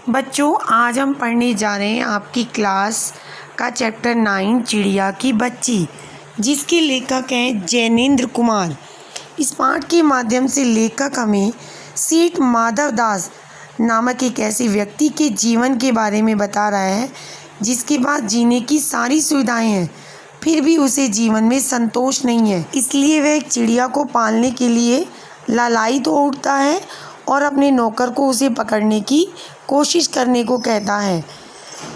बच्चों, आज हम पढ़ने जा रहे हैं आपकी क्लास का चैप्टर 9 चिड़िया की बच्ची, जिसके लेखक हैं जैनेंद्र कुमार। इस पाठ के माध्यम से लेखक हमें सेठ माधव दास नामक एक ऐसे व्यक्ति के जीवन के बारे में बता रहा है जिसके पास जीने की सारी सुविधाएं हैं, फिर भी उसे जीवन में संतोष नहीं है। इसलिए वह एक चिड़िया को पालने के लिए लालायित हो उठता है और अपने नौकर को उसे पकड़ने की कोशिश करने को कहता है।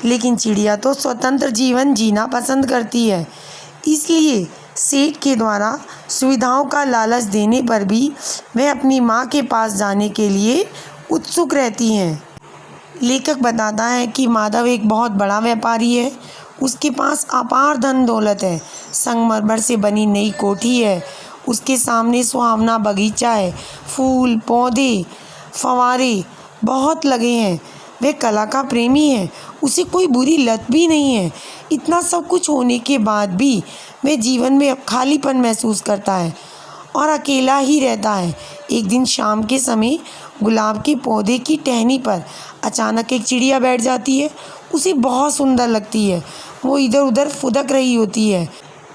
लेकिन चिड़िया तो स्वतंत्र जीवन जीना पसंद करती है, इसलिए सेठ के द्वारा सुविधाओं का लालच देने पर भी वह अपनी माँ के पास जाने के लिए उत्सुक रहती हैं। लेखक बताता है कि माधव एक बहुत बड़ा व्यापारी है। उसके पास अपार धन दौलत है, संगमरमर से बनी नई कोठी है, उसके सामने सुहावना बगीचा है, फूल पौधे फव्वारे बहुत लगे हैं। वह कला का प्रेमी है, उसे कोई बुरी लत भी नहीं है। इतना सब कुछ होने के बाद भी वह जीवन में अब खालीपन महसूस करता है और अकेला ही रहता है। एक दिन शाम के समय गुलाब के पौधे की टहनी पर अचानक एक चिड़िया बैठ जाती है। उसे बहुत सुंदर लगती है। वो इधर उधर फुदक रही होती है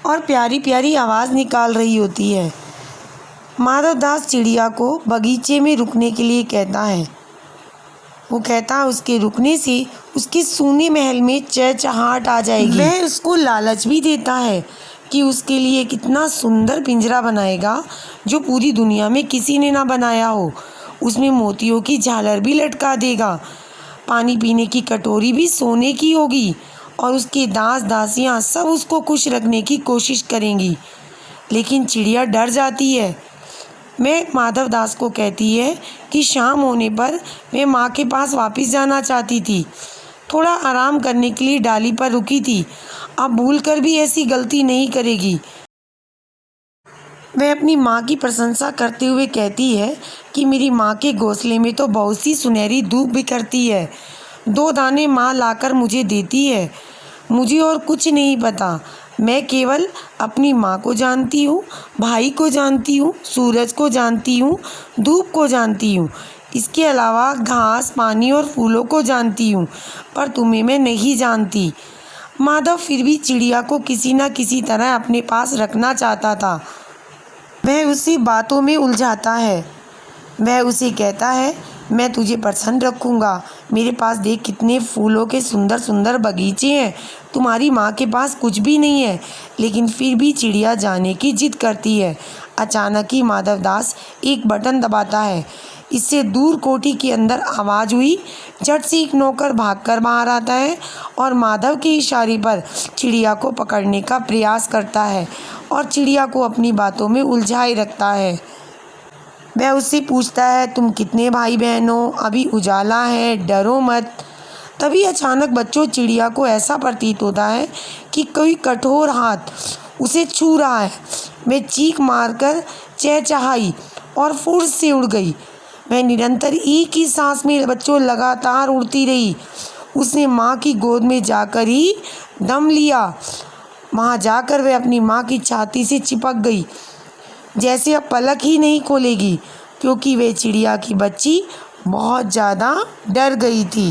और प्यारी प्यारी आवाज़ निकाल रही होती है। माधव दास चिड़िया को बगीचे में रुकने के लिए कहता है। वो कहता है उसके रुकने से उसके सूने महल में चहचहाहट आ जाएगी। वह उसको लालच भी देता है कि उसके लिए कितना सुंदर पिंजरा बनाएगा जो पूरी दुनिया में किसी ने ना बनाया हो। उसमें मोतियों की झालर भी लटका देगा, पानी पीने की कटोरी भी सोने की होगी और उसके दास दासियां सब उसको खुश रखने की कोशिश करेंगी। लेकिन चिड़िया डर जाती है। मैं माधव दास को कहती है कि शाम होने पर मैं माँ के पास वापस जाना चाहती थी। थोड़ा आराम करने के लिए डाली पर रुकी थी। अब भूलकर भी ऐसी गलती नहीं करेगी। वह अपनी माँ की प्रशंसा करते हुए कहती है कि मेरी माँ के घोंसले में तो बहुत सी सुनहरी धूप बिखरती है। 2 दाने माँ लाकर मुझे देती है। मुझे और कुछ नहीं पता। मैं केवल अपनी माँ को जानती हूँ, भाई को जानती हूँ, सूरज को जानती हूँ, धूप को जानती हूँ। इसके अलावा घास, पानी और फूलों को जानती हूँ, पर तुम्हें मैं नहीं जानती। माधव फिर भी चिड़िया को किसी न किसी तरह अपने पास रखना चाहता था। वह उसे बातों में उलझाता है। वह उसे कहता है, मैं तुझे प्रसन्न रखूँगा। मेरे पास देख कितने फूलों के सुंदर सुंदर बगीचे हैं। तुम्हारी माँ के पास कुछ भी नहीं है। लेकिन फिर भी चिड़िया जाने की जिद करती है। अचानक ही माधव दास एक बटन दबाता है। इससे दूर कोठी के अंदर आवाज़ हुई। झट से एक नौकर भागकर बाहर आता है और माधव के इशारे पर चिड़िया को पकड़ने का प्रयास करता है और चिड़िया को अपनी बातों में उलझाए रखता है। वह उससे पूछता है, तुम कितने भाई बहन हो? अभी उजाला है, डरो मत। तभी अचानक बच्चों चिड़िया को ऐसा प्रतीत होता है कि कोई कठोर हाथ उसे छू रहा है। वह चीख मारकर चहचहाई और फुर्र से उड़ गई। वह निरंतर एक ही सांस में बच्चों लगातार उड़ती रही। उसने माँ की गोद में जाकर ही दम लिया। वहाँ जाकर वह अपनी माँ की छाती से चिपक गई, जैसे अब पलक ही नहीं खोलेगी, क्योंकि वे चिड़िया की बच्ची बहुत ज़्यादा डर गई थी।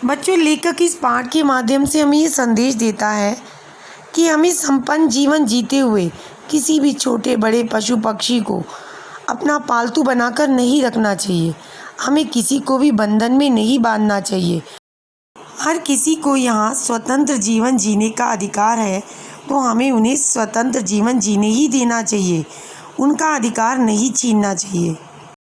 बच्चों, लेखक इस पाठ के माध्यम से हमें ये संदेश देता है कि हमें संपन्न जीवन जीते हुए किसी भी छोटे बड़े पशु पक्षी को अपना पालतू बनाकर नहीं रखना चाहिए। हमें किसी को भी बंधन में नहीं बांधना चाहिए। हर किसी को यहाँ स्वतंत्र जीवन जीने का अधिकार है, तो हमें उन्हें स्वतंत्र जीवन जीने ही देना चाहिए। उनका अधिकार नहीं छीनना चाहिए।